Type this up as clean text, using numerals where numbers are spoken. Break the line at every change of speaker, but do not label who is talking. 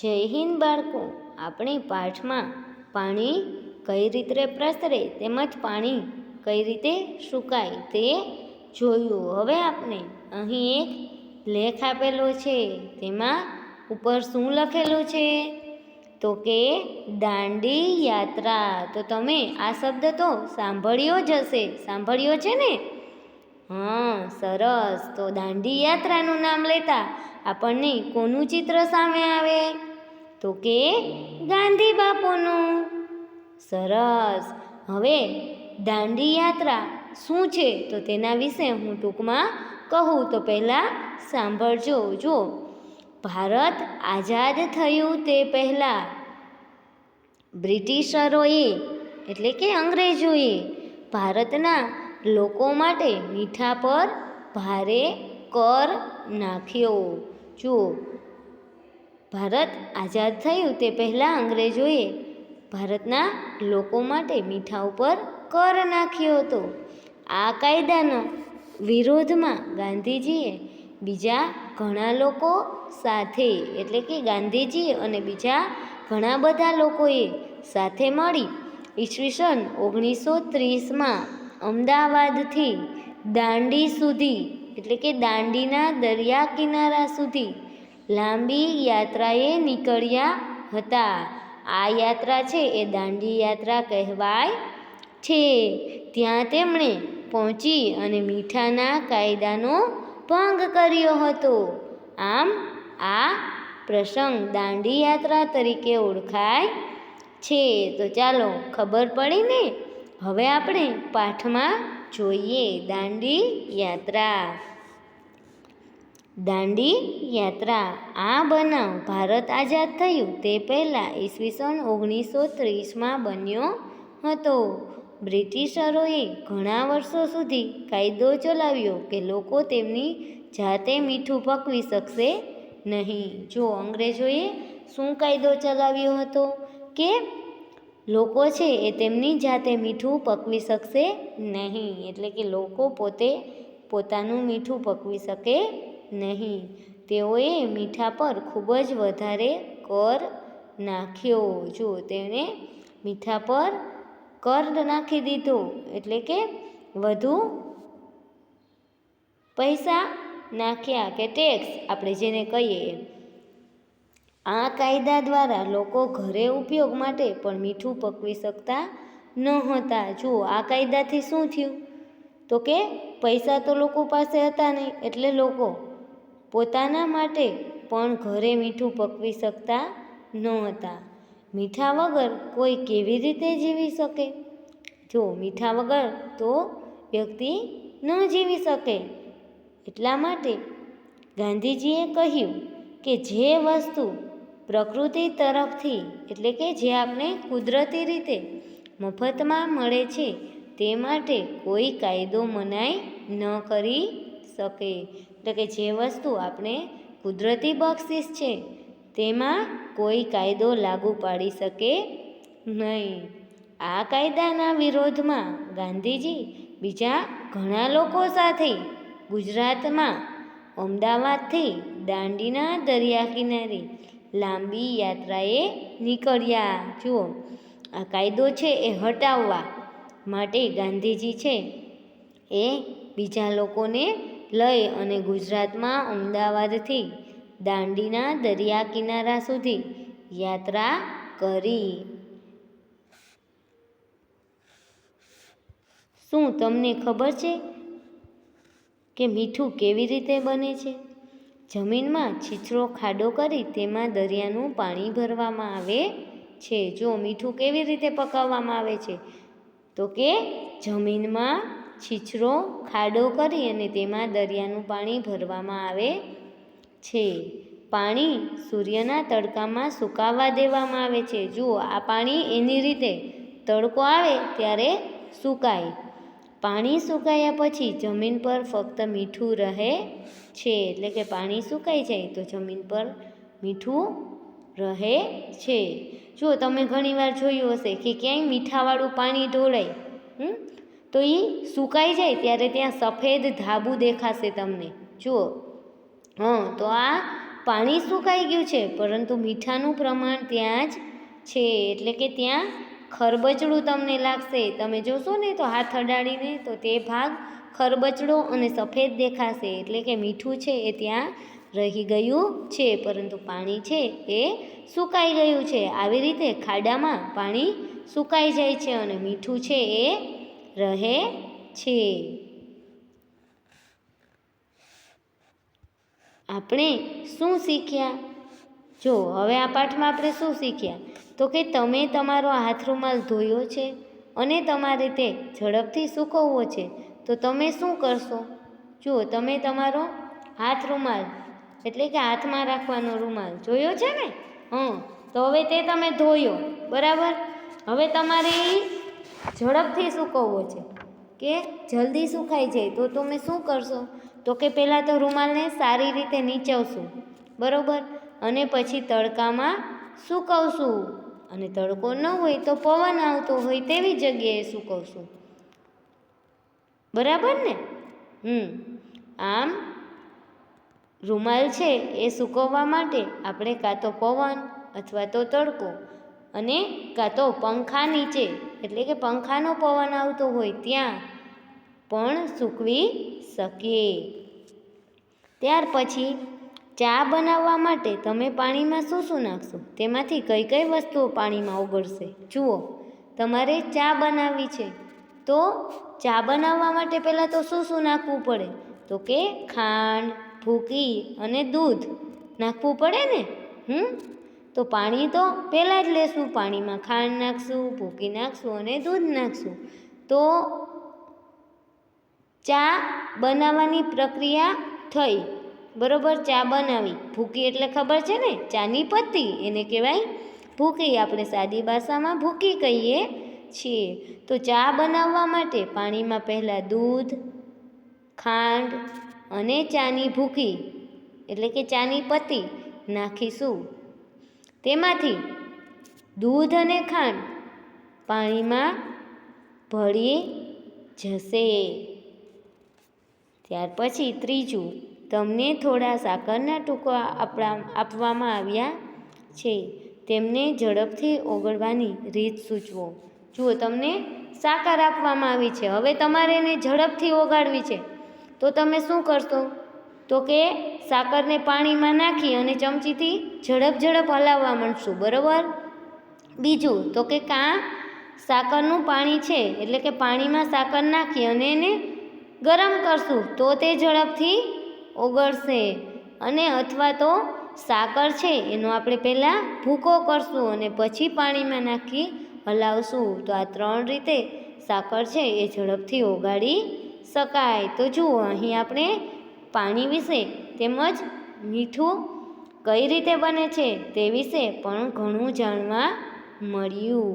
જય હિન્દ બાળકો, આપણે પાઠમાં પાણી કઈ રીતે પ્રસરે તેમજ પાણી કઈ રીતે સુકાય તે જોયું. હવે આપણે અહીં એક લેખ આપેલો છે, તેમાં ઉપર શું લખેલું છે તો કે દાંડી યાત્રા. તો તમે આ શબ્દ તો સાંભળ્યો જ હશે, સાંભળ્યો છે ને? હા, સરસ. તો દાંડી યાત્રાનું નામ લેતા આપણને કોનું ચિત્ર સામે આવે તો કે ગાંધી બાપુનું. સરસ. હવે દાંડી યાત્રા શું છે તો તેના વિશે હું ટૂંકમાં કહું તો પહેલાં સાંભળજો. જો ભારત આઝાદ થયું તે પહેલાં બ્રિટિશરોએ એટલે કે અંગ્રેજોએ ભારતના લોકો માટે મીઠા પર ભારે કર નાખ્યો. જુઓ, ભારત આઝાદ થયું તે પહેલાં અંગ્રેજોએ ભારતના લોકો માટે મીઠા ઉપર કર નાખ્યો હતો. આ કાયદાના વિરોધમાં ગાંધીજીએ બીજા ઘણા લોકો સાથે એટલે કે ગાંધીજી અને બીજા ઘણા બધા લોકોએ સાથે મળી ઈસવીસન 1930માં અમદાવાદથી દાંડી સુધી એટલે કે દાંડીના દરિયા કિનારા સુધી લાંબી યાત્રાએ નીકળ્યા હતા. આ યાત્રા છે એ દાંડી યાત્રા કહેવાય છે. ત્યાં તેમણે પહોંચી અને મીઠાના કાયદાનો ભંગ કર્યો હતો. આમ આ પ્રસંગ દાંડી યાત્રા તરીકે ઓળખાય છે. તો ચાલો, ખબર પડી ને? હવે આપણે પાઠમાં જોઈએ દાંડી યાત્રા. દાંડી યાત્રા આ બનાવ ભારત આઝાદ થયું તે પહેલાં ઈસવીસન 1930માં બન્યો હતો. બ્રિટિશરોએ ઘણા વર્ષો સુધી કાયદો ચલાવ્યો કે લોકો તેમની જાતે મીઠું પકવી શકશે નહીં. જો અંગ્રેજોએ શું કાયદો ચલાવ્યો હતો કે લોકો છે એ તેમની જાતે મીઠું પકવી શકશે નહીં, એટલે કે લોકો પોતે પોતાનું મીઠું પકવી શકે નહીં. તેઓએ મીઠા પર ખૂબ જ વધારે કર નાખ્યો. જો તેણે મીઠા પર કર નાખી દીધો એટલે કે વધુ પૈસા નાખ્યા કે ટેક્સ આપણે જેને કહીએ. આ કાયદા દ્વારા લોકો ઘરે ઉપયોગ માટે પણ મીઠું પકવી શકતા ન હતા. જુઓ, આ કાયદાથી શું થયું તો કે પૈસા તો લોકો પાસે હતા નહીં, એટલે લોકો પોતાના માટે પણ ઘરે મીઠું પકવી શકતા ન હતા. મીઠા વગર કોઈ કેવી રીતે જીવી શકે? જો મીઠા વગર તો વ્યક્તિ ન જીવી શકે. એટલા માટે ગાંધીજીએ કહ્યું કે જે વસ્તુ પ્રકૃતિ તરફથી એટલે કે જે આપણે કુદરતી રીતે મફતમાં મળે છે તે માટે કોઈ કાયદો મનાઈ ન કરી શકે. એટલે કે જે વસ્તુ આપણે કુદરતી બક્ષિસ છે તેમાં કોઈ કાયદો લાગુ પાડી શકે નહીં. આ કાયદાના વિરોધમાં ગાંધીજી બીજા ઘણા લોકો સાથે ગુજરાતમાં અમદાવાદથી દાંડીના દરિયા કિનારે લાંબી યાત્રાએ નીકળ્યા. જુઓ, આ કાયદો છે એ હટાવવા માટે ગાંધીજી છે એ બીજા લોકોને લઈ અને ગુજરાતમાં અમદાવાદથી દાંડીના દરિયા કિનારા સુધી યાત્રા કરી. શું તમને ખબર છે કે મીઠું કેવી રીતે બને છે? જમીનમાં છીછરો ખાડો કરી તેમાં દરિયાનું પાણી ભરવામાં આવે છે. જો મીઠું કેવી રીતે પકાવવામાં આવે છે તો કે જમીનમાં છીછરો ખાડો કરી અને તેમાં દરિયાનું પાણી ભરવામાં આવે છે. પાણી સૂર્યના તડકામાં સુકાવા દેવામાં આવે છે. જુઓ, આ પાણી એની રીતે તડકો આવે ત્યારે સુકાય. પાણી સુકાયા પછી જમીન પર ફક્ત મીઠું રહે છે. એટલે કે પાણી સુકાઈ જાય તો જમીન પર મીઠું રહે છે. જો તમે ઘણીવાર જોયું હશે કે ક્યાંય મીઠાવાળું પાણી ઢોળાય તો એ સુકાઈ જાય ત્યારે ત્યાં સફેદ ધાબુ દેખાશે તમને. જુઓ, તો આ પાણી સુકાઈ ગયું છે, પરંતુ મીઠાનું પ્રમાણ ત્યાં જ છે. એટલે કે ત્યાં ખરબચડું તમને લાગશે. તમે જોશો ને તો હાથ અડાડીને તો તે ભાગ ખરબચડો અને સફેદ દેખાશે. એટલે કે મીઠું છે એ ત્યાં રહી ગયું છે, પરંતુ પાણી છે એ સુકાઈ ગયું છે. આવી રીતે ખાડામાં પાણી સુકાઈ જાય છે અને મીઠું છે એ રહે છે. આપણે શું શીખ્યા? જો હવે આ પાઠમાં આપણે શું શીખ્યા? તો કે તમે તમારો હાથ રૂમાલ ધોયો છે અને તમારે તે ઝડપથી સૂકવવો છે, તો તમે શું કરશો? જુઓ, તમે તમારો હાથ રૂમાલ એટલે કે હાથમાં રાખવાનો રૂમાલ જોયો છે ને? તો હવે તે તમે ધોયો, બરાબર? હવે તમારે ઝડપથી સૂકવવો છે કે જલ્દી સુકાઈ જાય, તો તમે શું કરશો? તો કે પહેલાં તો રૂમાલને સારી રીતે નીચવશું, બરાબર? અને પછી તડકામાં સૂકવશું. અને તડકો ન હોય તો પવન આવતો હોય તેવી જગ્યાએ સૂકવશું, બરાબર ને? આમ રૂમાલ છે એ સૂકવવા માટે આપણે કાં તો પવન અથવા તો તડકો અને કાં તો પંખા નીચે એટલે કે પંખાનો પવન આવતો હોય ત્યાં પણ સૂકવી શકીએ. ત્યાર પછી ચા બનાવવા માટે તમે પાણીમાં શું નાખશો? તેમાંથી કઈ કઈ વસ્તુઓ પાણીમાં ઓગળશે? જુઓ, તમારે ચા બનાવવી છે તો ચા બનાવવા માટે પહેલાં તો શું નાખવું પડે? તો કે ખાંડ, ભૂકી અને દૂધ નાખવું પડે ને? તો પાણી તો પહેલાં જ લેશું. પાણીમાં ખાંડ નાખશું, ભૂકી નાખશું અને દૂધ નાખશું. તો ચા બનાવવાની પ્રક્રિયા થઈ, બરાબર? ચા બનાવી. ભૂકી એટલે ખબર છે ને? ચાની પત્તી, એને કહેવાય ભૂકી. આપણે સાદી ભાષામાં ભૂકી કહીએ છીએ. તો ચા બનાવવા માટે પાણીમાં પહેલાં દૂધ, ખાંડ અને ચાની ભૂકી એટલે કે ચાની પત્તી નાખીશું. તેમાંથી દૂધ અને ખાંડ પાણીમાં ભળી જશે. ત્યાર પછી ત્રીજું, તમને થોડા સાકરના ટુકડા આપવામાં આવ્યા છે, તેમને ઝડપથી ઓગળવાની રીત સૂચવો. જુઓ, તમને સાકર આપવામાં આવી છે, હવે તમારે એને ઝડપથી ઓગાળવી છે, તો તમે શું કરશો? તો કે સાકરને પાણીમાં નાખી અને ચમચીથી ઝડપ હલાવવા માંડશું, બરાબર? બીજું તો કે સાકરનું પાણી છે એટલે કે પાણીમાં સાકર નાખી અને એને ગરમ કરશું, તો તે ઝડપથી ઓગળશે. અને અથવા તો સાકર છે એનો આપણે પહેલાં ભૂકો કરશું અને પછી પાણીમાં નાખી હલાવશું. તો આ 3 રીતે સાકર છે એ ઝડપથી ઓગાળી શકાય. તો જુઓ, અહીં આપણે પાણી વિશે તેમજ મીઠું કઈ રીતે બને છે તે વિશે પણ ઘણું જાણવા મળ્યું.